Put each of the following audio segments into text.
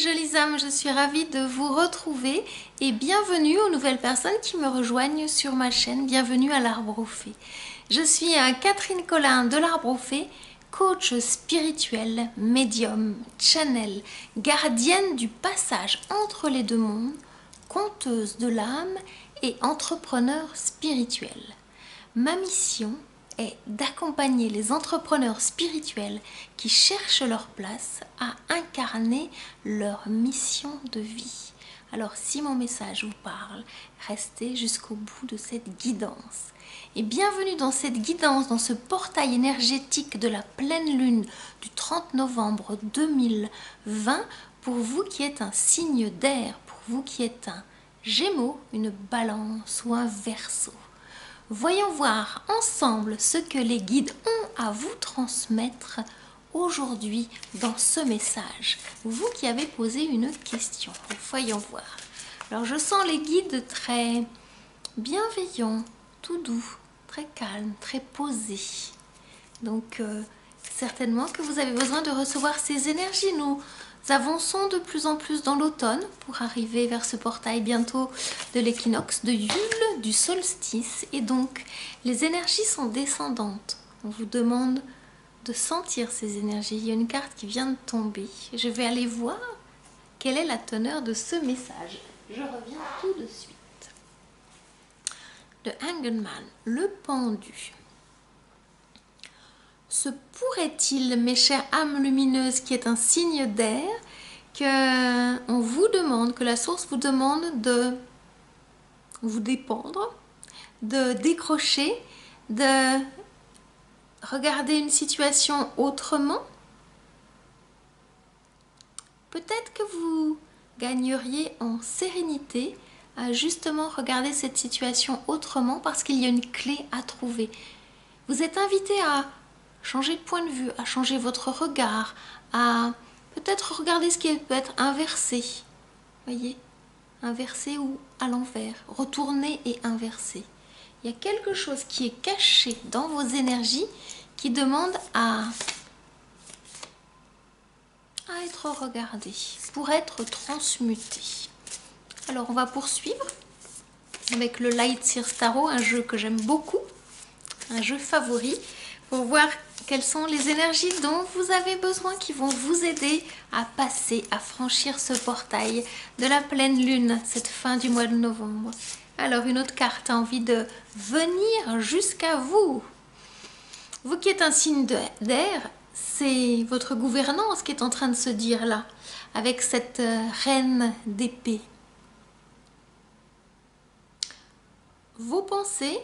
jolies âmes, je suis ravie de vous retrouver et bienvenue aux nouvelles personnes qui me rejoignent sur ma chaîne. Bienvenue à l'Arbre aux Fées. Je suis Catherine Collin de l'Arbre aux Fées, coach spirituel, médium, channel, gardienne du passage entre les deux mondes, conteuse de l'âme et entrepreneur spirituel. Ma mission est d'accompagner les entrepreneurs spirituels qui cherchent leur place à incarner leur mission de vie. Alors si mon message vous parle, restez jusqu'au bout de cette guidance. Et bienvenue dans cette guidance, dans ce portail énergétique de la pleine lune du 30 novembre 2020, pour vous qui êtes un signe d'air, pour vous qui êtes un Gémeaux, une Balance ou un Verseau. Voyons voir ensemble ce que les guides ont à vous transmettre aujourd'hui dans ce message. Vous qui avez posé une question, voyons voir. Alors je sens les guides très bienveillants, tout doux, très calmes, très posés. Donc certainement que vous avez besoin de recevoir ces énergies. Nous avançons de plus en plus dans l'automne pour arriver vers ce portail bientôt de l'équinoxe de Yule, du solstice. Et donc, les énergies sont descendantes. On vous demande de sentir ces énergies. Il y a une carte qui vient de tomber. Je vais aller voir quelle est la teneur de ce message. Je reviens tout de suite. Le Hanged Man, le pendu. Se pourrait-il, mes chères âmes lumineuses, qui est un signe d'air, qu'on vous demande, que la source vous demande de vous dépendre, de décrocher, de regarder une situation autrement? Peut-être que vous gagneriez en sérénité à justement regarder cette situation autrement parce qu'il y a une clé à trouver. Vous êtes invité à changer de point de vue, à changer votre regard, à peut-être regarder ce qui peut être inversé. Voyez, inversé ou à l'envers, retourné et inversé. Il y a quelque chose qui est caché dans vos énergies qui demande à être regardé, pour être transmuté. Alors on va poursuivre avec le Light Seers Tarot, un jeu que j'aime beaucoup, un jeu favori, pour voir quelles sont les énergies dont vous avez besoin qui vont vous aider à passer, à franchir ce portail de la pleine lune, cette fin du mois de novembre. Alors une autre carte a envie de venir jusqu'à vous. Vous qui êtes un signe d'air, c'est votre gouvernance qui est en train de se dire là, avec cette reine d'épée. Vos pensées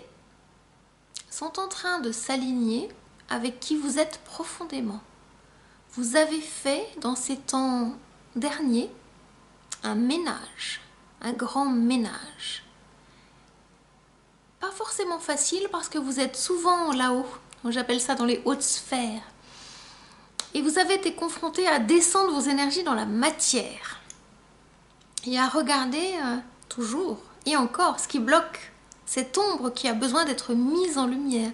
sont en train de s'aligner avec qui vous êtes profondément. Vous avez fait dans ces temps derniers un ménage, un grand ménage. Pas forcément facile parce que vous êtes souvent là-haut, j'appelle ça dans les hautes sphères. Et vous avez été confronté à descendre vos énergies dans la matière et à regarder toujours et encore ce qui bloque, cette ombre qui a besoin d'être mise en lumière.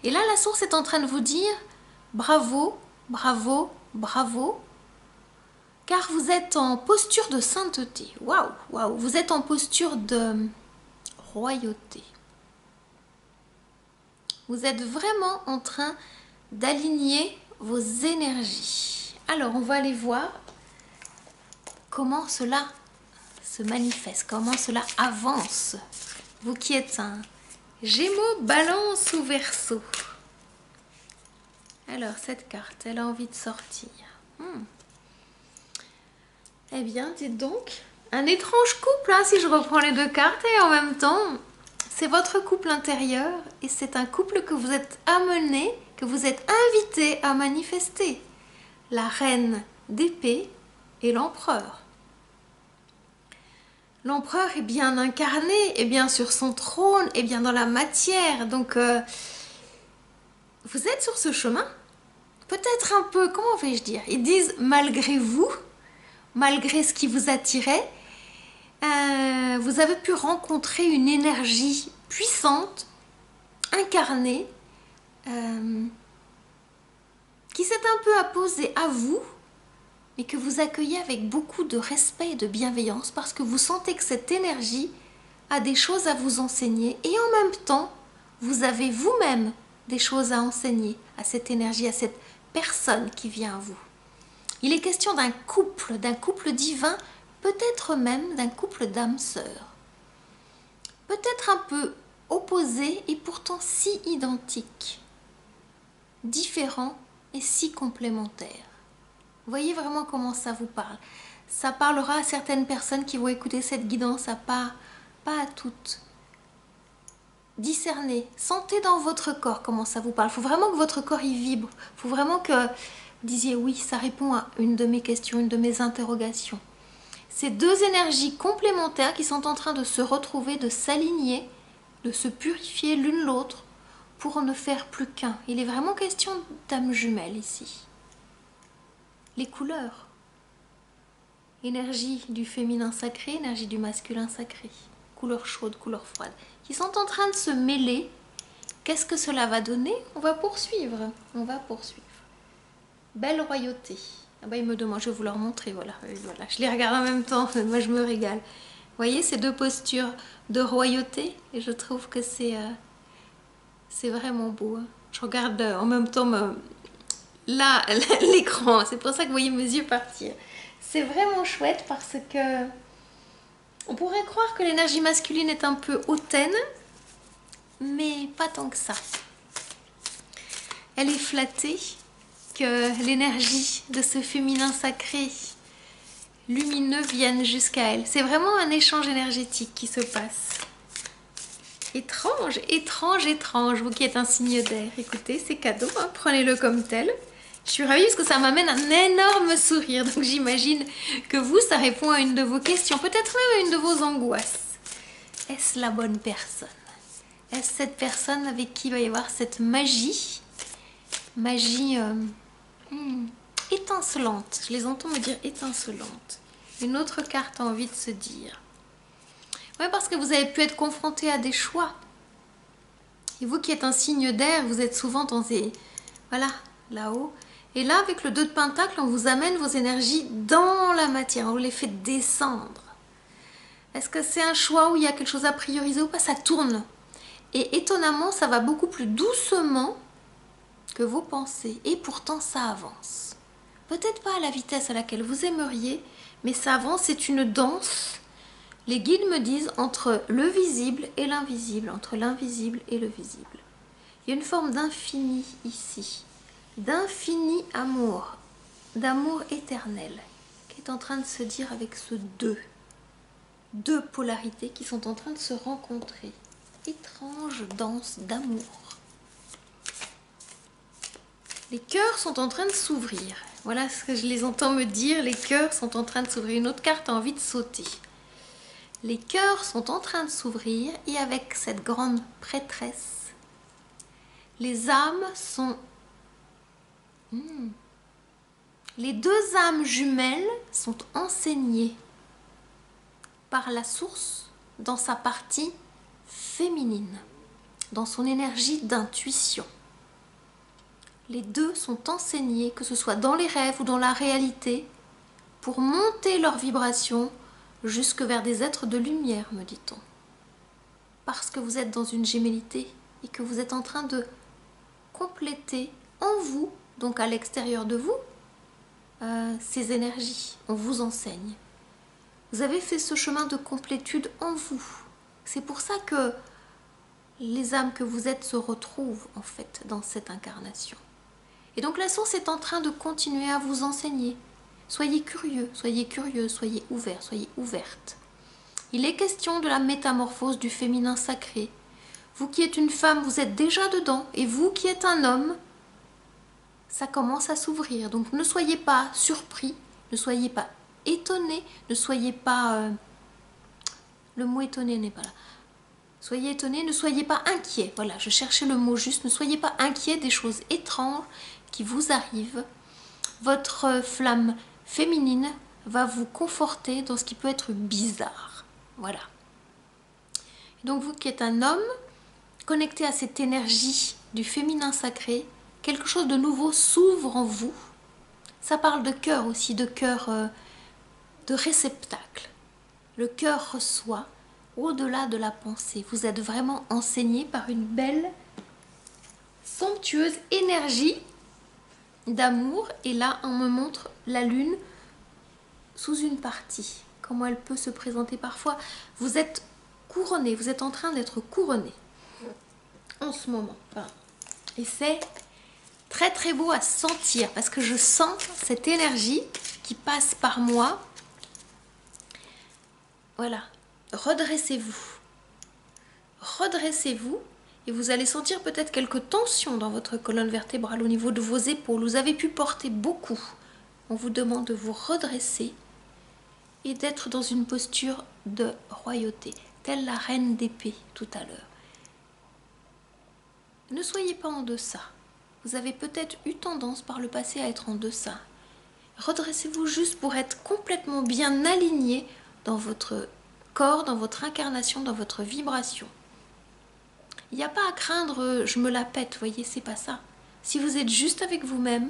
Et là, la source est en train de vous dire bravo, bravo, bravo, car vous êtes en posture de sainteté. Waouh, waouh, vous êtes en posture de royauté. Vous êtes vraiment en train d'aligner vos énergies. Alors, on va aller voir comment cela se manifeste, comment cela avance. Vous qui êtes un Gémeaux, Balance ou Verseau. Alors, cette carte, elle a envie de sortir. Eh bien, dites donc, un étrange couple, hein, si je reprends les deux cartes, et en même temps, c'est votre couple intérieur, et c'est un couple que vous êtes amené, que vous êtes invité à manifester. La reine d'épée et l'empereur. L'empereur est bien incarné, est bien sur son trône, est bien dans la matière. Donc, vous êtes sur ce chemin. Peut-être un peu, comment vais-je dire? Ils disent malgré vous, malgré ce qui vous attirait, vous avez pu rencontrer une énergie puissante, incarnée, qui s'est un peu apposée à vous, mais que vous accueillez avec beaucoup de respect et de bienveillance parce que vous sentez que cette énergie a des choses à vous enseigner et en même temps, vous avez vous-même des choses à enseigner à cette énergie, à cette personne qui vient à vous. Il est question d'un couple divin, peut-être même d'un couple d'âmes sœurs. Peut-être un peu opposés et pourtant si identiques, différents et si complémentaires. Voyez vraiment comment ça vous parle. Ça parlera à certaines personnes qui vont écouter cette guidance, pas à toutes. Discernez, sentez dans votre corps comment ça vous parle. Il faut vraiment que votre corps y vibre. Il faut vraiment que vous disiez oui, ça répond à une de mes questions, une de mes interrogations. Ces deux énergies complémentaires qui sont en train de se retrouver, de s'aligner, de se purifier l'une l'autre pour ne faire plus qu'un. Il est vraiment question d'âme jumelle ici. Les couleurs. Énergie du féminin sacré, énergie du masculin sacré. Couleurs chaudes, couleurs froides. Qui sont en train de se mêler. Qu'est-ce que cela va donner? On va poursuivre. On va poursuivre. Belle royauté. Ah bah, il me demande, je vais vous leur montrer. Voilà, voilà. Je les regarde en même temps. Moi, je me régale. Vous voyez ces deux postures de royauté? Et je trouve que c'est vraiment beau. Hein. Je regarde en même temps là l'écran. C'est pour ça que vous voyez mes yeux partir. C'est vraiment chouette parce que on pourrait croire que l'énergie masculine est un peu hautaine, mais pas tant que ça. Elle est flattée que l'énergie de ce féminin sacré lumineux vienne jusqu'à elle. C'est vraiment un échange énergétique qui se passe. Étrange, étrange, étrange. Vous qui êtes un signe d'air, écoutez, c'est cadeau, hein, prenez-le comme tel. Je suis ravie parce que ça m'amène un énorme sourire. Donc j'imagine que vous, ça répond à une de vos questions, peut-être même à une de vos angoisses. Est-ce la bonne personne? Est-ce cette personne avec qui il va y avoir cette magie? Magie étincelante. Je les entends me dire étincelante. Une autre carte a envie de se dire. Oui, parce que vous avez pu être confronté à des choix. Et vous qui êtes un signe d'air, vous êtes souvent dans des... Voilà, là-haut. Et là, avec le 2 de Pentacle, on vous amène vos énergies dans la matière. On vous les fait descendre. Est-ce que c'est un choix où il y a quelque chose à prioriser ou pas? Ça tourne. Et étonnamment, ça va beaucoup plus doucement que vos pensées. Et pourtant, ça avance. Peut-être pas à la vitesse à laquelle vous aimeriez, mais ça avance. C'est une danse. Les guides me disent entre le visible et l'invisible, entre l'invisible et le visible. Il y a une forme d'infini ici, d'infini amour, d'amour éternel, qui est en train de se dire avec ce deux polarités qui sont en train de se rencontrer. Étrange danse d'amour. Les cœurs sont en train de s'ouvrir. Voilà ce que je les entends me dire, les cœurs sont en train de s'ouvrir. Une autre carte a envie de sauter. Les cœurs sont en train de s'ouvrir et avec cette grande prêtresse, les âmes sont... Les deux âmes jumelles sont enseignées par la source dans sa partie féminine, dans son énergie d'intuition. Les deux sont enseignés, que ce soit dans les rêves ou dans la réalité, pour monter leur vibration jusque vers des êtres de lumière, me dit-on. Parce que vous êtes dans une gémellité et que vous êtes en train de compléter en vous, donc à l'extérieur de vous, ces énergies. On vous enseigne. Vous avez fait ce chemin de complétude en vous. C'est pour ça que les âmes que vous êtes se retrouvent en fait dans cette incarnation. Et donc la source est en train de continuer à vous enseigner. Soyez curieux, soyez curieuse, soyez ouverts, soyez ouvertes. Il est question de la métamorphose du féminin sacré. Vous qui êtes une femme, vous êtes déjà dedans. Et vous qui êtes un homme, ça commence à s'ouvrir. Donc ne soyez pas surpris, ne soyez pas étonnés, ne soyez pas... Le mot étonné n'est pas là. Soyez étonnés, ne soyez pas inquiets. Voilà, je cherchais le mot juste. Ne soyez pas inquiets des choses étranges qui vous arrivent. Votre flamme féminine va vous conforter dans ce qui peut être bizarre. Voilà. Et donc vous qui êtes un homme, connecté à cette énergie du féminin sacré, quelque chose de nouveau s'ouvre en vous. Ça parle de cœur aussi, de cœur, de réceptacle. Le cœur reçoit au-delà de la pensée. Vous êtes vraiment enseigné par une belle, somptueuse énergie d'amour. Et là, on me montre la lune sous une partie. Comment elle peut se présenter parfois. Vous êtes couronné, vous êtes en train d'être couronné en ce moment. Et c'est très très beau à sentir parce que je sens cette énergie qui passe par moi. Voilà, redressez-vous. Redressez-vous et vous allez sentir peut-être quelques tensions dans votre colonne vertébrale au niveau de vos épaules. Vous avez pu porter beaucoup. On vous demande de vous redresser et d'être dans une posture de royauté, telle la reine d'épée tout à l'heure. Ne soyez pas en deçà. Vous avez peut-être eu tendance par le passé à être en deçà. Redressez-vous juste pour être complètement bien aligné dans votre corps, dans votre incarnation, dans votre vibration. Il n'y a pas à craindre, je me la pète, voyez, c'est pas ça. Si vous êtes juste avec vous-même,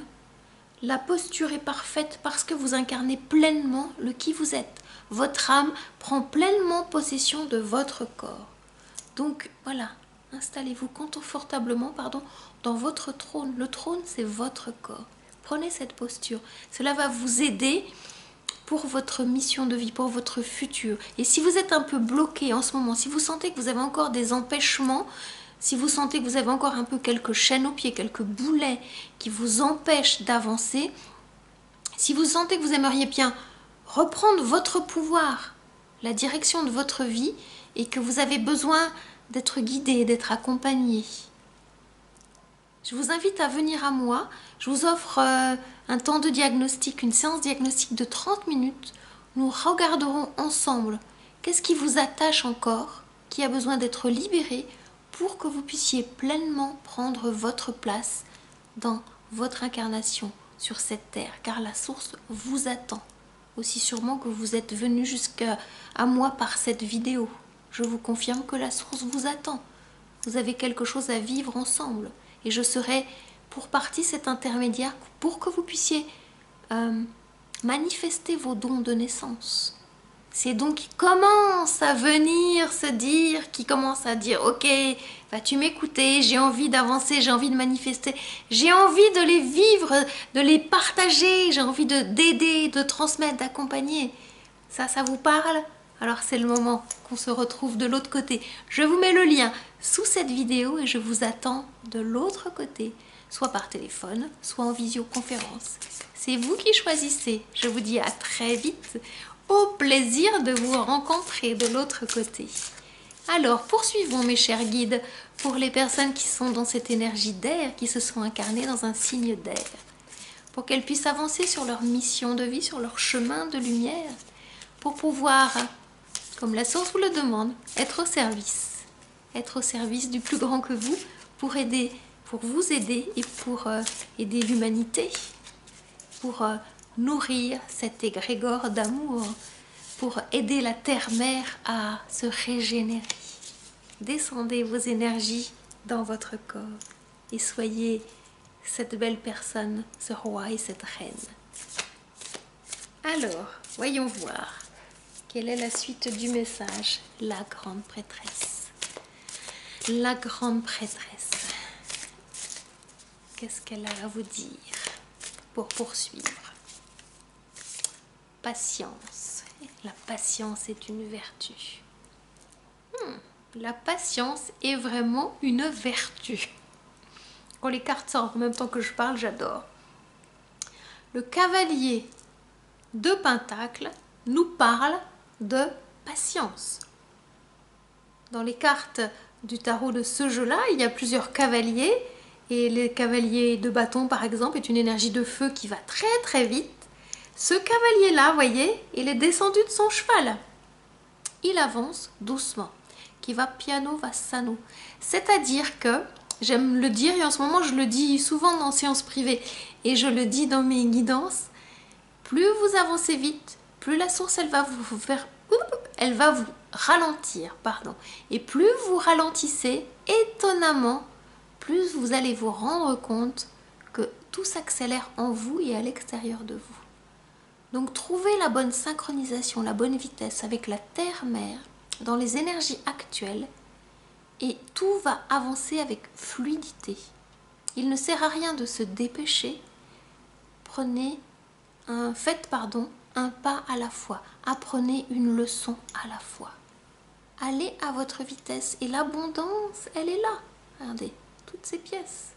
la posture est parfaite parce que vous incarnez pleinement le qui vous êtes. Votre âme prend pleinement possession de votre corps. Donc voilà, installez-vous confortablement, dans votre trône. Le trône, c'est votre corps. Prenez cette posture. Cela va vous aider pour votre mission de vie, pour votre futur. Et si vous êtes un peu bloqué en ce moment, si vous sentez que vous avez encore des empêchements, si vous sentez que vous avez encore un peu quelques chaînes aux pieds, quelques boulets qui vous empêchent d'avancer, si vous sentez que vous aimeriez bien reprendre votre pouvoir, la direction de votre vie, et que vous avez besoin d'être guidé, d'être accompagné, je vous invite à venir à moi. Je vous offre un temps de diagnostic, une séance diagnostique de 30 minutes. Nous regarderons ensemble qu'est-ce qui vous attache encore, qui a besoin d'être libéré pour que vous puissiez pleinement prendre votre place dans votre incarnation sur cette terre. Car la source vous attend. Aussi sûrement que vous êtes venu jusqu'à moi par cette vidéo. Je vous confirme que la source vous attend. Vous avez quelque chose à vivre ensemble. Et je serai pour partie cet intermédiaire pour que vous puissiez manifester vos dons de naissance. C'est donc qui commence à venir se dire, qui commence à dire, ok, vas-tu m'écouter, j'ai envie d'avancer, j'ai envie de manifester, j'ai envie de les vivre, de les partager, j'ai envie d'aider, de transmettre, d'accompagner. Ça vous parle? Alors c'est le moment qu'on se retrouve de l'autre côté. Je vous mets le lien sous cette vidéo et je vous attends de l'autre côté, soit par téléphone, soit en visioconférence. C'est vous qui choisissez. Je vous dis à très vite. Au plaisir de vous rencontrer de l'autre côté. Alors, poursuivons mes chers guides pour les personnes qui sont dans cette énergie d'air, qui se sont incarnées dans un signe d'air, pour qu'elles puissent avancer sur leur mission de vie, sur leur chemin de lumière, pour pouvoir, comme la source vous le demande, être au service du plus grand que vous, pour vous aider et pour aider l'humanité, pour nourrir cet égrégore d'amour, pour aider la terre-mère à se régénérer. Descendez vos énergies dans votre corps et soyez cette belle personne, ce roi et cette reine. Alors, voyons voir. Quelle est la suite du message? La grande prêtresse. La grande prêtresse. Qu'est-ce qu'elle a à vous dire pour poursuivre? Patience. La patience est une vertu. La patience est vraiment une vertu. Quand les cartes sortent en même temps que je parle, j'adore. Le cavalier de Pentacle nous parle de patience. Dans les cartes du tarot de ce jeu-là, il y a plusieurs cavaliers. Et le cavalier de bâton, par exemple, est une énergie de feu qui va très très vite. Ce cavalier-là, voyez, il est descendu de son cheval. Il avance doucement, qui va piano va sano. C'est-à-dire que, j'aime le dire, et en ce moment je le dis souvent dans séances privées, et je le dis dans mes guidances, plus vous avancez vite, plus la source, elle va vous ralentir, pardon. Et plus vous ralentissez, étonnamment, plus vous allez vous rendre compte que tout s'accélère en vous et à l'extérieur de vous. Donc trouvez la bonne synchronisation, la bonne vitesse avec la Terre-Mère dans les énergies actuelles et tout va avancer avec fluidité. Il ne sert à rien de se dépêcher. Faites un pas à la fois. Apprenez une leçon à la fois. Allez à votre vitesse et l'abondance, elle est là. Regardez, toutes ces pièces.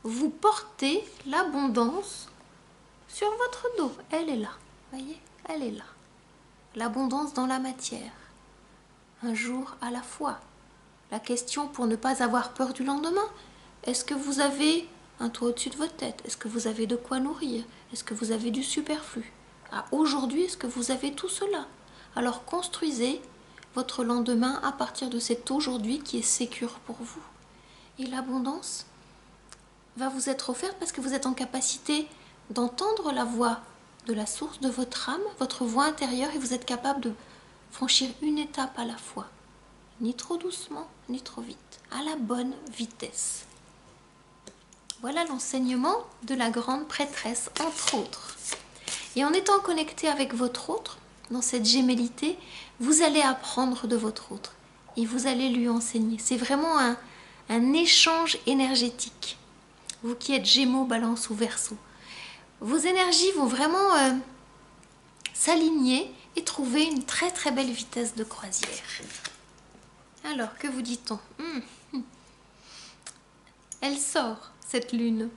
Vous portez l'abondance sur votre dos. Elle est là. Voyez, elle est là. L'abondance dans la matière. Un jour à la fois. La question pour ne pas avoir peur du lendemain. Est-ce que vous avez un toit au-dessus de votre tête? Est-ce que vous avez de quoi nourrir? Est-ce que vous avez du superflu? Aujourd'hui, est-ce que vous avez tout cela? Alors construisez votre lendemain à partir de cet aujourd'hui qui est sécure pour vous. Et l'abondance va vous être offerte parce que vous êtes en capacité d'entendre la voix de la source de votre âme, votre voix intérieure, et vous êtes capable de franchir une étape à la fois. Ni trop doucement, ni trop vite. À la bonne vitesse. Voilà l'enseignement de la grande prêtresse, entre autres. Et en étant connecté avec votre autre, dans cette gémellité, vous allez apprendre de votre autre. Et vous allez lui enseigner. C'est vraiment un échange énergétique. Vous qui êtes Gémeaux, Balance ou Verseau. Vos énergies vont vraiment s'aligner et trouver une très très belle vitesse de croisière. Alors, que vous dit-on? Elle sort, cette lune,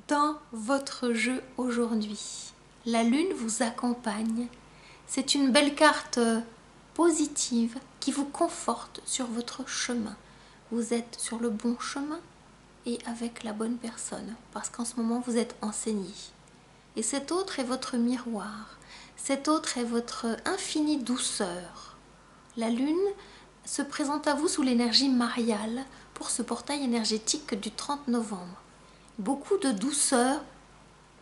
dans votre jeu aujourd'hui. La lune vous accompagne. C'est une belle carte positive qui vous conforte sur votre chemin. Vous êtes sur le bon chemin et avec la bonne personne, parce qu'en ce moment vous êtes enseigné. Et cet autre est votre miroir. Cet autre est votre infinie douceur. La lune se présente à vous sous l'énergie mariale pour ce portail énergétique du 30 novembre. Beaucoup de douceur,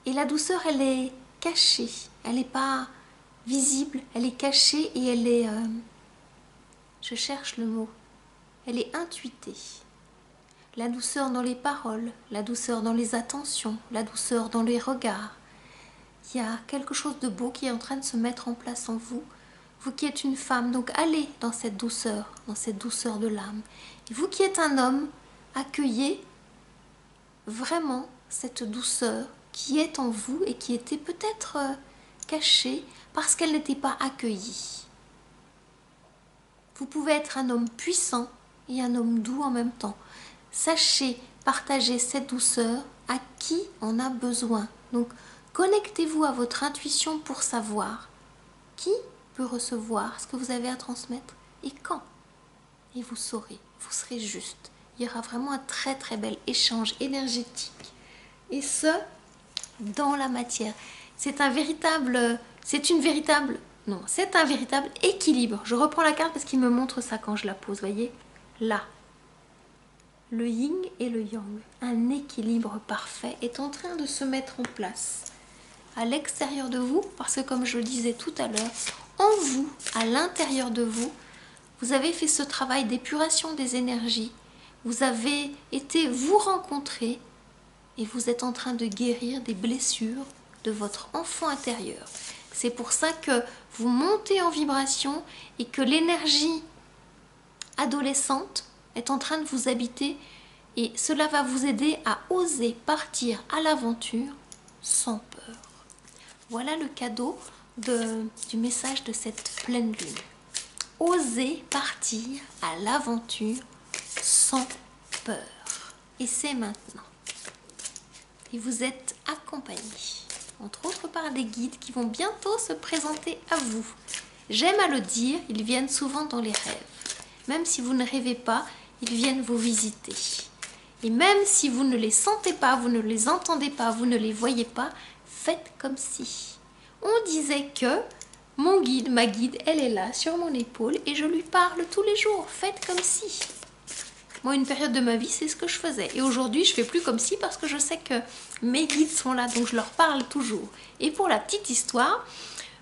et la douceur elle est cachée, elle n'est pas visible, elle est cachée et elle est, je cherche le mot, elle est intuitée. La douceur dans les paroles, la douceur dans les attentions, la douceur dans les regards. Il y a quelque chose de beau qui est en train de se mettre en place en vous. Vous qui êtes une femme, donc allez dans cette douceur de l'âme. Et vous qui êtes un homme, accueillez vraiment cette douceur qui est en vous et qui était peut-être cachée parce qu'elle n'était pas accueillie. Vous pouvez être un homme puissant et un homme doux en même temps. Sachez partager cette douceur à qui en a besoin. Donc, connectez-vous à votre intuition pour savoir qui peut recevoir ce que vous avez à transmettre et quand. Et vous saurez, vous serez juste. Il y aura vraiment un très très bel échange énergétique. Et ce, dans la matière. C'est un véritable équilibre. Je reprends la carte parce qu'il me montre ça quand je la pose, voyez. Là, le yin et le yang, un équilibre parfait est en train de se mettre en place à l'extérieur de vous, parce que comme je le disais tout à l'heure, en vous, à l'intérieur de vous, vous avez fait ce travail d'épuration des énergies, vous avez été vous rencontrer et vous êtes en train de guérir des blessures de votre enfant intérieur. C'est pour ça que vous montez en vibration et que l'énergie adolescente est en train de vous habiter et cela va vous aider à oser partir à l'aventure sans peur. Voilà le cadeau du message de cette pleine lune. Osez partir à l'aventure sans peur. Et c'est maintenant. Et vous êtes accompagné, entre autres par des guides qui vont bientôt se présenter à vous. J'aime à le dire, ils viennent souvent dans les rêves. Même si vous ne rêvez pas, ils viennent vous visiter. Et même si vous ne les sentez pas, vous ne les entendez pas, vous ne les voyez pas, faites comme si. On disait que mon guide, ma guide, elle est là sur mon épaule et je lui parle tous les jours. Faites comme si. Moi, une période de ma vie, c'est ce que je faisais. Et aujourd'hui, je fais plus comme si parce que je sais que mes guides sont là, donc je leur parle toujours. Et pour la petite histoire,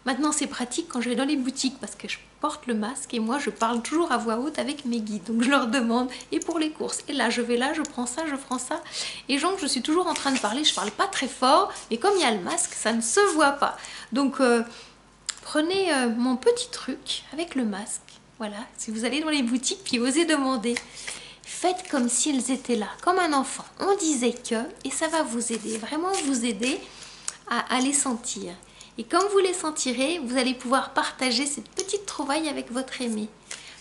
maintenant c'est pratique quand je vais dans les boutiques parce que portent le masque et moi je parle toujours à voix haute avec mes guides, donc je leur demande, et pour les courses, et là je vais là, je prends ça, je prends ça, et donc je suis toujours en train de parler, je parle pas très fort, mais comme il y a le masque, ça ne se voit pas. Donc prenez mon petit truc avec le masque, voilà, si vous allez dans les boutiques, puis osez demander, faites comme s'ils étaient là, comme un enfant, on disait que, et ça va vous aider, vraiment vous aider à les sentir. Et quand vous les sentirez, vous allez pouvoir partager cette petite trouvaille avec votre aimé.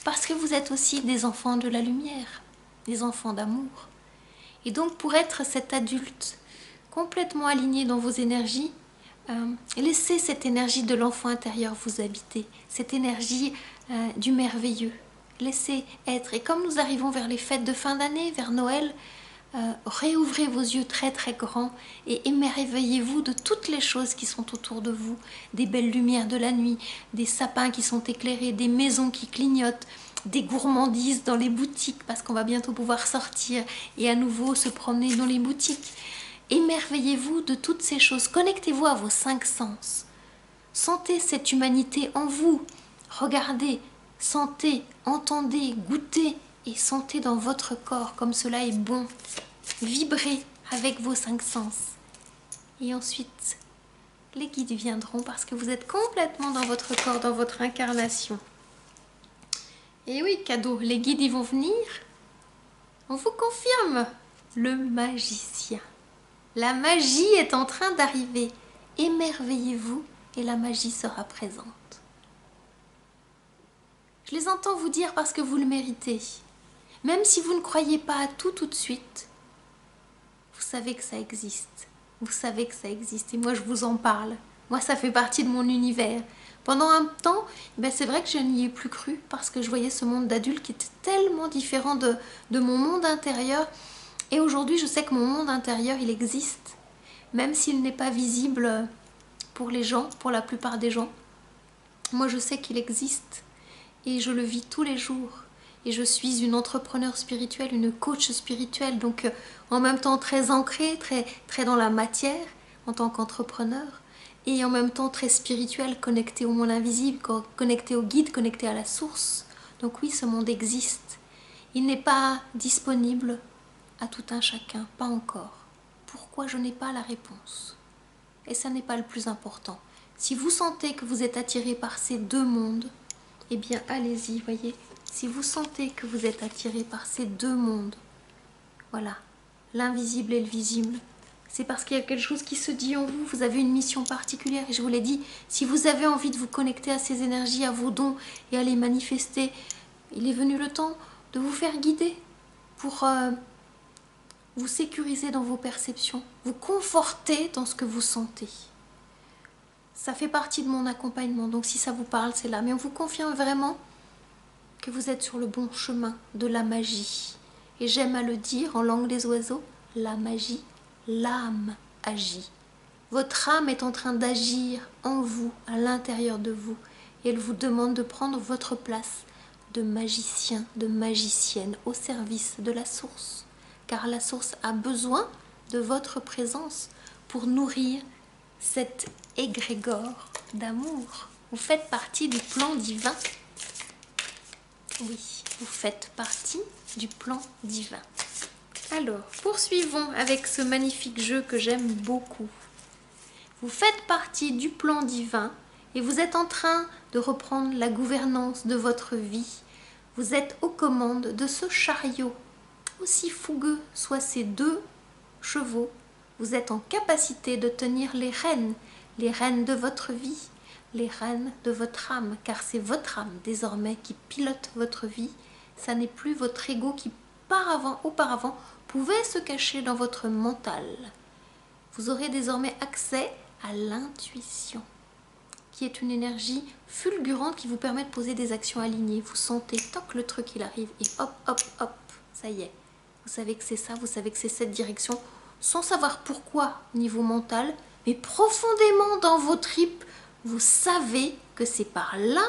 Parce que vous êtes aussi des enfants de la lumière, des enfants d'amour. Et donc pour être cet adulte complètement aligné dans vos énergies, laissez cette énergie de l'enfant intérieur vous habiter, cette énergie du merveilleux. Laissez être. Et comme nous arrivons vers les fêtes de fin d'année, vers Noël, réouvrez vos yeux très très grands et émerveillez-vous de toutes les choses qui sont autour de vous, des belles lumières de la nuit, des sapins qui sont éclairés, des maisons qui clignotent, des gourmandises dans les boutiques parce qu'on va bientôt pouvoir sortir et à nouveau se promener dans les boutiques. Émerveillez-vous de toutes ces choses, connectez-vous à vos 5 sens, sentez cette humanité en vous, regardez, sentez, entendez, goûtez et sentez dans votre corps comme cela est bon. Vibrez avec vos 5 sens. Et ensuite, les guides viendront parce que vous êtes complètement dans votre corps, dans votre incarnation. Et oui, cadeau, les guides ils vont venir. On vous confirme, le magicien. La magie est en train d'arriver. Émerveillez-vous et la magie sera présente. Je les entends vous dire parce que vous le méritez. Même si vous ne croyez pas à tout de suite, vous savez que ça existe. Vous savez que ça existe et moi je vous en parle. Moi ça fait partie de mon univers. Pendant un temps, c'est vrai que je n'y ai plus cru parce que je voyais ce monde d'adulte qui était tellement différent de mon monde intérieur. Et aujourd'hui je sais que mon monde intérieur il existe. Même s'il n'est pas visible pour les gens, pour la plupart des gens. Moi je sais qu'il existe et je le vis tous les jours. Et je suis une entrepreneur spirituelle, une coach spirituelle, donc en même temps très ancrée, très dans la matière en tant qu'entrepreneur, et en même temps très spirituelle, connectée au monde invisible, connectée au guide, connectée à la source. Donc oui, ce monde existe. Il n'est pas disponible à tout un chacun, pas encore. Pourquoi je n'ai pas la réponse? Et ça n'est pas le plus important. Si vous sentez que vous êtes attiré par ces deux mondes, eh bien allez-y, voyez. Si vous sentez que vous êtes attiré par ces deux mondes, voilà, l'invisible et le visible, c'est parce qu'il y a quelque chose qui se dit en vous, vous avez une mission particulière. Et je vous l'ai dit, si vous avez envie de vous connecter à ces énergies, à vos dons et à les manifester, il est venu le temps de vous faire guider pour vous sécuriser dans vos perceptions, vous conforter dans ce que vous sentez. Ça fait partie de mon accompagnement, donc si ça vous parle, c'est là. Mais on vous confirme vraiment que vous êtes sur le bon chemin de la magie. Et j'aime à le dire en langue des oiseaux, la magie, l'âme agit. Votre âme est en train d'agir en vous, à l'intérieur de vous. Et elle vous demande de prendre votre place de magicien, de magicienne au service de la source. Car la source a besoin de votre présence pour nourrir cet égrégore d'amour. Vous faites partie du plan divin. Oui, vous faites partie du plan divin. Alors, poursuivons avec ce magnifique jeu que j'aime beaucoup. Vous faites partie du plan divin et vous êtes en train de reprendre la gouvernance de votre vie. Vous êtes aux commandes de ce chariot. Aussi fougueux soient ces deux chevaux, vous êtes en capacité de tenir les rênes de votre vie, les rênes de votre âme, car c'est votre âme désormais qui pilote votre vie. Ça n'est plus votre ego qui auparavant pouvait se cacher dans votre mental. Vous aurez désormais accès à l'intuition, qui est une énergie fulgurante qui vous permet de poser des actions alignées. Vous sentez, tant que le truc il arrive, et hop, hop, hop, ça y est. Vous savez que c'est ça, vous savez que c'est cette direction, sans savoir pourquoi au niveau mental, mais profondément dans vos tripes, vous savez que c'est par là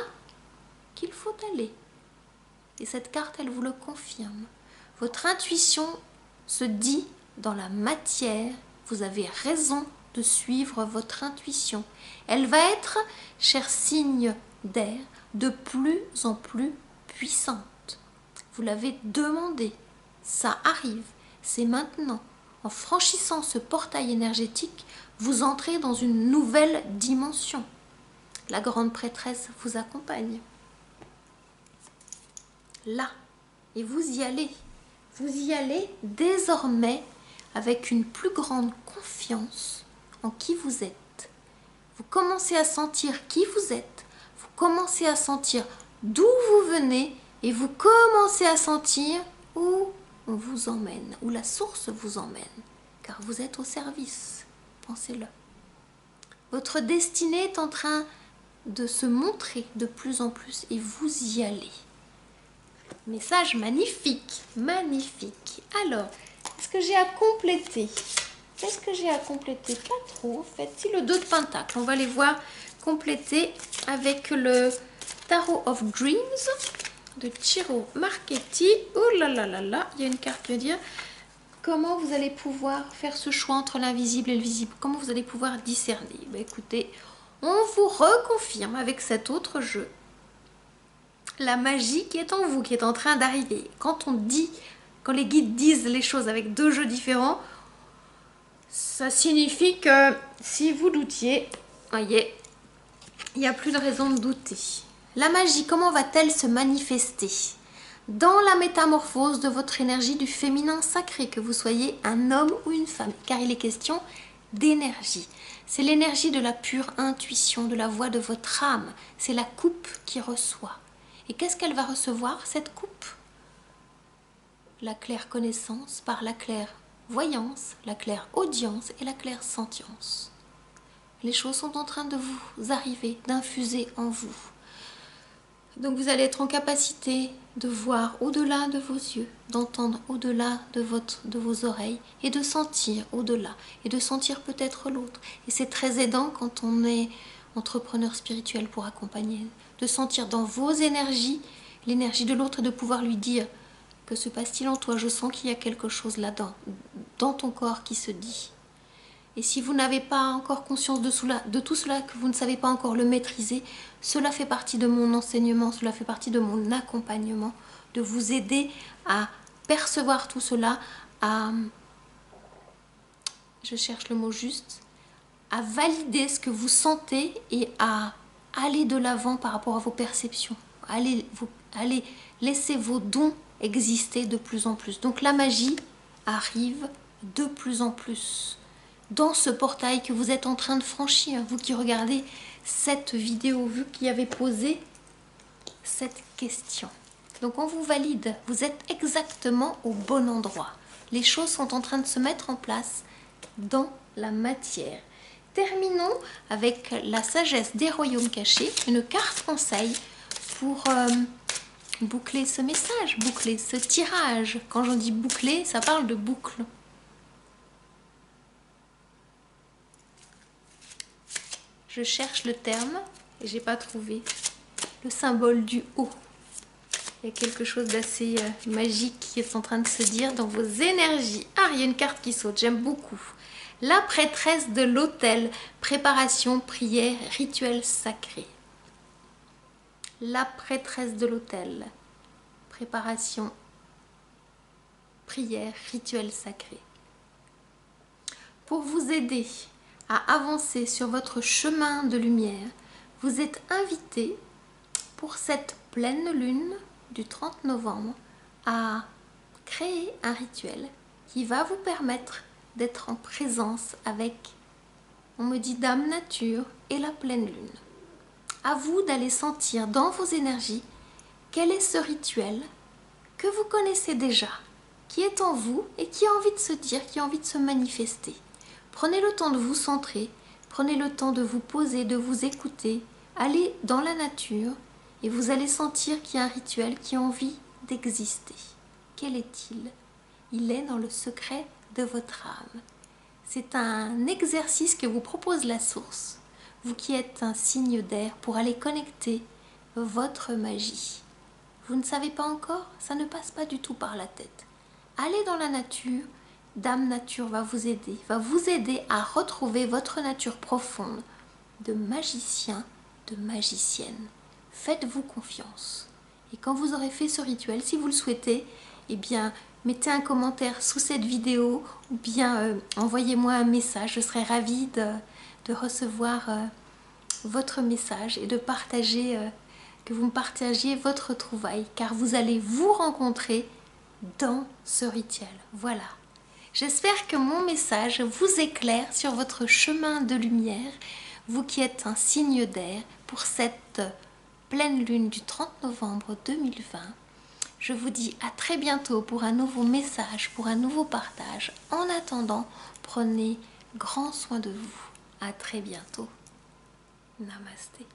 qu'il faut aller. Et cette carte, elle vous le confirme. Votre intuition se dit dans la matière, vous avez raison de suivre votre intuition. Elle va être, cher signe d'air, de plus en plus puissante. Vous l'avez demandé, ça arrive, c'est maintenant. En franchissant ce portail énergétique, vous entrez dans une nouvelle dimension. La grande prêtresse vous accompagne. Là, et vous y allez. Vous y allez désormais avec une plus grande confiance en qui vous êtes. Vous commencez à sentir qui vous êtes. Vous commencez à sentir d'où vous venez et vous commencez à sentir où on vous emmène, où la source vous emmène, car vous êtes au service. Pensez-le. Votre destinée est en train de se montrer de plus en plus et vous y allez. Message magnifique, magnifique. Alors, est-ce que j'ai à compléter? Qu'est-ce que j'ai à compléter? Pas trop, en fait. Si, le 2 de Pentacle, on va les voir compléter avec le Tarot of Dreams de Ciro Marchetti. Oh là là là là, il y a une carte qui veut dire comment vous allez pouvoir faire ce choix entre l'invisible et le visible. Comment vous allez pouvoir discerner. Ben, écoutez, on vous reconfirme avec cet autre jeu la magie qui est en vous, qui est en train d'arriver. Quand les guides disent les choses avec 2 jeux différents, ça signifie que si vous doutiez, voyez, il n'y a plus de raison de douter. La magie, comment va-t-elle se manifester? Dans la métamorphose de votre énergie du féminin sacré, que vous soyez un homme ou une femme, car il est question d'énergie. C'est l'énergie de la pure intuition, de la voix de votre âme. C'est la coupe qui reçoit. Et qu'est-ce qu'elle va recevoir, cette coupe? La claire connaissance par la claire voyance, la claire audience et la claire sentience. Les choses sont en train de vous arriver, d'infuser en vous. Donc vous allez être en capacité de voir au-delà de vos yeux, d'entendre au-delà de vos oreilles et de sentir au-delà et de sentir peut-être l'autre. Et c'est très aidant quand on est entrepreneur spirituel pour accompagner, de sentir dans vos énergies l'énergie de l'autre et de pouvoir lui dire: que se passe-t-il en toi? Je sens qu'il y a quelque chose là-dedans, dans ton corps qui se dit. Et si vous n'avez pas encore conscience de tout cela, que vous ne savez pas encore le maîtriser, cela fait partie de mon enseignement, cela fait partie de mon accompagnement, de vous aider à percevoir tout cela, je cherche le mot juste, à valider ce que vous sentez et à aller de l'avant par rapport à vos perceptions. Allez laisser vos dons exister de plus en plus. Donc la magie arrive de plus en plus dans ce portail que vous êtes en train de franchir. Vous qui regardez cette vidéo, vous qui avez posé cette question. Donc on vous valide, vous êtes exactement au bon endroit. Les choses sont en train de se mettre en place dans la matière. Terminons avec la sagesse des royaumes cachés, une carte conseil pour boucler ce message, boucler ce tirage. Quand j'en dis boucler, ça parle de boucle. Je cherche le terme et j'ai pas trouvé. Le symbole du haut. Il y a quelque chose d'assez magique qui est en train de se dire dans vos énergies. Ah, il y a une carte qui saute, j'aime beaucoup. La prêtresse de l'autel, préparation, prière, rituel sacré. La prêtresse de l'autel, préparation, prière, rituel sacré. Pour vous aider à avancer sur votre chemin de lumière, vous êtes invité pour cette pleine lune du 30 novembre à créer un rituel qui va vous permettre d'être en présence avec, on me dit, Dame Nature et la pleine lune. À vous d'aller sentir dans vos énergies quel est ce rituel que vous connaissez déjà, qui est en vous et qui a envie de se dire, qui a envie de se manifester. Prenez le temps de vous centrer, prenez le temps de vous poser, de vous écouter, allez dans la nature et vous allez sentir qu'il y a un rituel qui a envie d'exister. Quel est-il? Il est dans le secret de votre âme. C'est un exercice que vous propose la source, vous qui êtes un signe d'air, pour aller connecter votre magie. Vous ne savez pas encore? Ça ne passe pas du tout par la tête. Allez dans la nature, Dame Nature va vous aider à retrouver votre nature profonde de magicien, de magicienne. faites-vous confiance. Et quand vous aurez fait ce rituel, si vous le souhaitez, eh bien, mettez un commentaire sous cette vidéo ou bien envoyez-moi un message. Je serai ravie de recevoir votre message et de partager, que vous me partagiez votre trouvaille, car vous allez vous rencontrer dans ce rituel. Voilà. J'espère que mon message vous éclaire sur votre chemin de lumière, vous qui êtes un signe d'air pour cette pleine lune du 30 novembre 2020. Je vous dis à très bientôt pour un nouveau message, pour un nouveau partage. En attendant, prenez grand soin de vous. À très bientôt. Namasté.